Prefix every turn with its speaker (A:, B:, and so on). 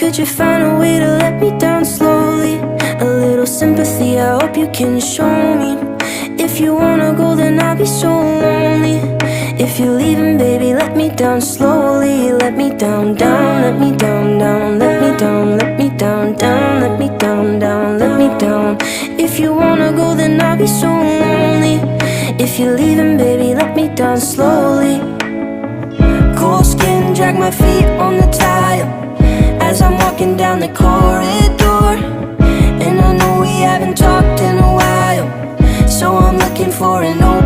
A: Could you find a way to let me down slowly? A little sympathy, I hope you can show me. If you wanna go, then I'll be so lonely. If you're leaving, baby, let me down slowly. Let me down, down, let me down, down. Let me down, let me down, down. Let me down, down, let me down. If you wanna go, then I'll be so lonely. If you're leaving, baby, let me down slowly. Cold skin, drag my feet on the tile as I'm walking down the corridor. And I know we haven't talked in a while, so I'm looking for an open